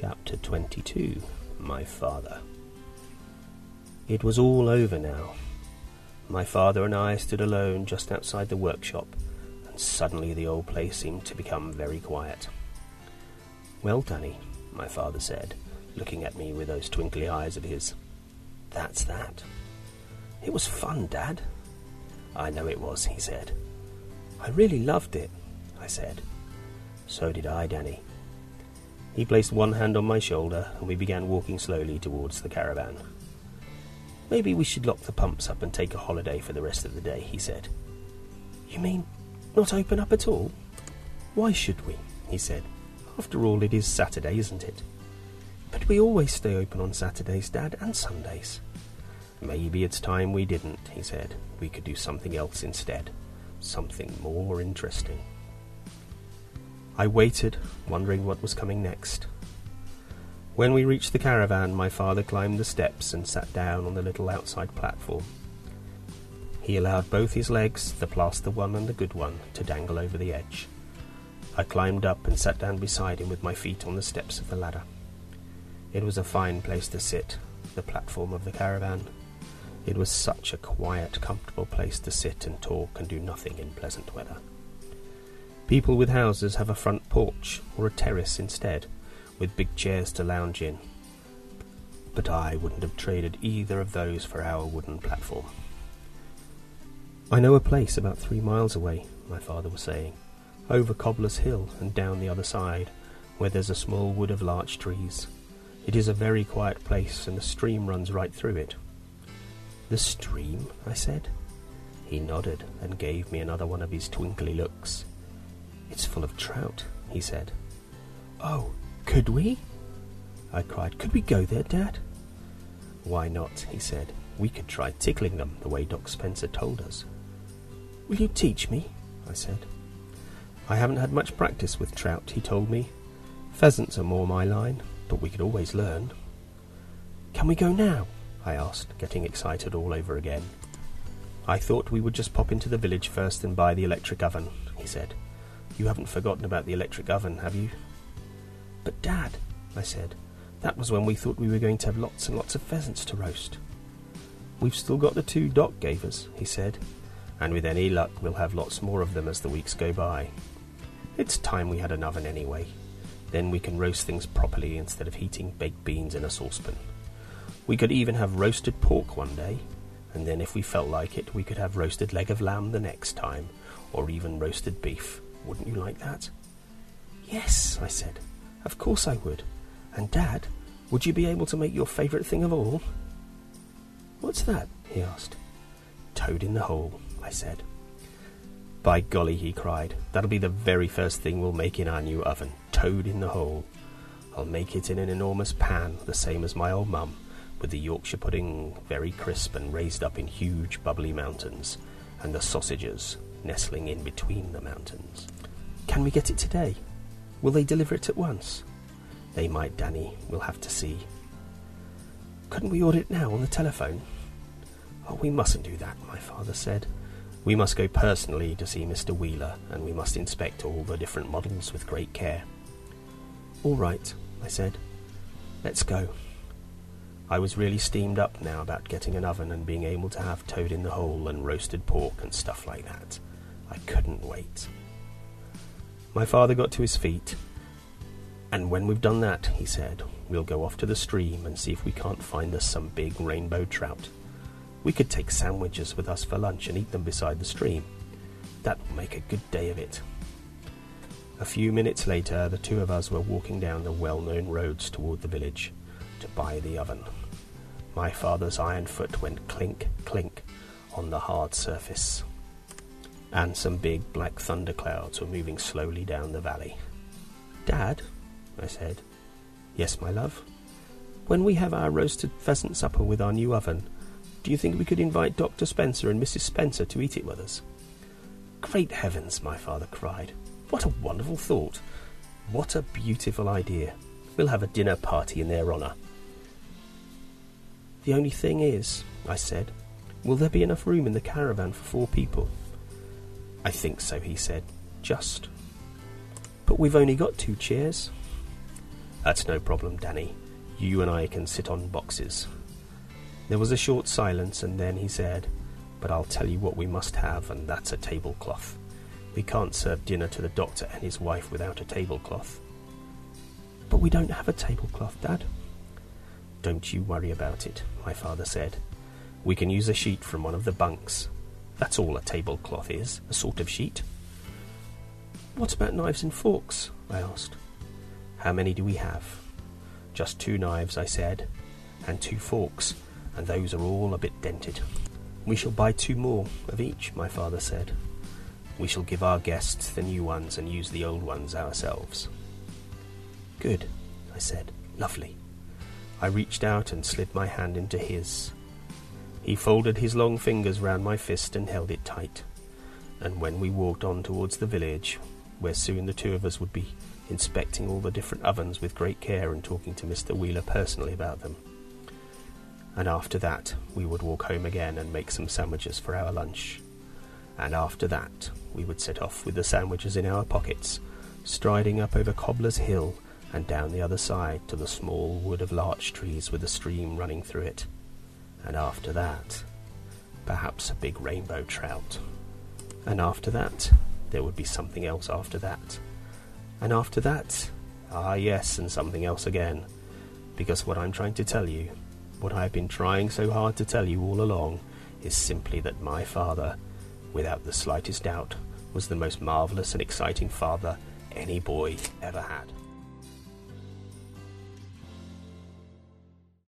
Chapter 22. My Father. It was all over now. My father and I stood alone just outside the workshop, and suddenly the old place seemed to become very quiet. "Well, Danny," my father said, looking at me with those twinkly eyes of his. "That's that." "It was fun, Dad." "I know it was," he said. "I really loved it," I said. "So did I, Danny." He placed one hand on my shoulder, and we began walking slowly towards the caravan. "Maybe we should lock the pumps up and take a holiday for the rest of the day," he said. "You mean not open up at all?" "Why should we?" he said. "After all, it is Saturday, isn't it?" "But we always stay open on Saturdays, Dad, and Sundays." "Maybe it's time we didn't," he said. "We could do something else instead, something more interesting." I waited, wondering what was coming next. When we reached the caravan, my father climbed the steps and sat down on the little outside platform. He allowed both his legs, the plaster one and the good one, to dangle over the edge. I climbed up and sat down beside him with my feet on the steps of the ladder. It was a fine place to sit, the platform of the caravan. It was such a quiet, comfortable place to sit and talk and do nothing in pleasant weather. People with houses have a front porch or a terrace instead, with big chairs to lounge in. But I wouldn't have traded either of those for our wooden platform. "I know a place about 3 miles away," my father was saying, "over Cobbler's Hill and down the other side, where there's a small wood of larch trees. It is a very quiet place, and the stream runs right through it." "The stream?" I said. He nodded and gave me another one of his twinkly looks. "It's full of trout," he said. "Oh, could we?" I cried. "Could we go there, Dad?" "Why not?" he said. "We could try tickling them the way Doc Spencer told us." "Will you teach me?" I said. "I haven't had much practice with trout," he told me. "Pheasants are more my line, but we could always learn." "Can we go now?" I asked, getting excited all over again. "I thought we would just pop into the village first and buy the electric oven," he said. "You haven't forgotten about the electric oven, have you?" "But, Dad," I said, "that was when we thought we were going to have lots and lots of pheasants to roast." "We've still got the 2 Doc gave us," he said, "and with any luck we'll have lots more of them as the weeks go by. It's time we had an oven anyway. Then we can roast things properly instead of heating baked beans in a saucepan. We could even have roasted pork one day, and then if we felt like it, we could have roasted leg of lamb the next time, or even roasted beef. Wouldn't you like that?" "Yes," I said. "Of course I would. And, Dad, would you be able to make your favourite thing of all?" "What's that?" he asked. "Toad in the hole," I said. "By golly," he cried, "that'll be the very first thing we'll make in our new oven. Toad in the hole. I'll make it in an enormous pan, the same as my old mum, with the Yorkshire pudding very crisp and raised up in huge bubbly mountains, and the sausages nestling in between the mountains." "Can we get it today? Will they deliver it at once?" "They might, Danny. We'll have to see." "Couldn't we order it now on the telephone?" "Oh, we mustn't do that," my father said. "We must go personally to see Mr. Wheeler, and we must inspect all the different models with great care." "All right," I said. "Let's go." I was really steamed up now about getting an oven and being able to have toad in the hole and roasted pork and stuff like that. I couldn't wait. My father got to his feet. "And when we've done that," he said, "we'll go off to the stream and see if we can't find us some big rainbow trout. We could take sandwiches with us for lunch and eat them beside the stream. That will make a good day of it." A few minutes later, the 2 of us were walking down the well-known roads toward the village to buy the oven. My father's iron foot went clink, clink on the hard surface, and some big black thunderclouds were moving slowly down the valley. "Dad," I said. "Yes, my love?" "When we have our roasted pheasant supper with our new oven, do you think we could invite Dr. Spencer and Mrs. Spencer to eat it with us?" "Great heavens," my father cried. "What a wonderful thought! What a beautiful idea! We'll have a dinner party in their honour." "The only thing is," I said, "will there be enough room in the caravan for 4 people?" "I think so," he said. "Just." "But we've only got 2 chairs." "That's no problem, Danny. You and I can sit on boxes." There was a short silence, and then he said, "But I'll tell you what we must have, and that's a tablecloth. We can't serve dinner to the doctor and his wife without a tablecloth." "But we don't have a tablecloth, Dad." "Don't you worry about it," my father said. "We can use a sheet from one of the bunks. That's all a tablecloth is, a sort of sheet." "What about knives and forks?" I asked. "How many do we have?" "Just 2 knives," I said, "and 2 forks, and those are all a bit dented." "We shall buy 2 more of each," my father said. "We shall give our guests the new ones and use the old ones ourselves." "Good," I said. "Lovely." I reached out and slid my hand into his. He folded his long fingers round my fist and held it tight. And when we walked on towards the village, where soon the 2 of us would be inspecting all the different ovens with great care and talking to Mr. Wheeler personally about them. And after that, we would walk home again and make some sandwiches for our lunch. And after that, we would set off with the sandwiches in our pockets, striding up over Cobbler's Hill and down the other side to the small wood of larch trees with a stream running through it. And after that, perhaps a big rainbow trout. And after that, there would be something else after that. And after that, ah yes, and something else again. Because what I'm trying to tell you, what I've been trying so hard to tell you all along, is simply that my father, without the slightest doubt, was the most marvellous and exciting father any boy ever had.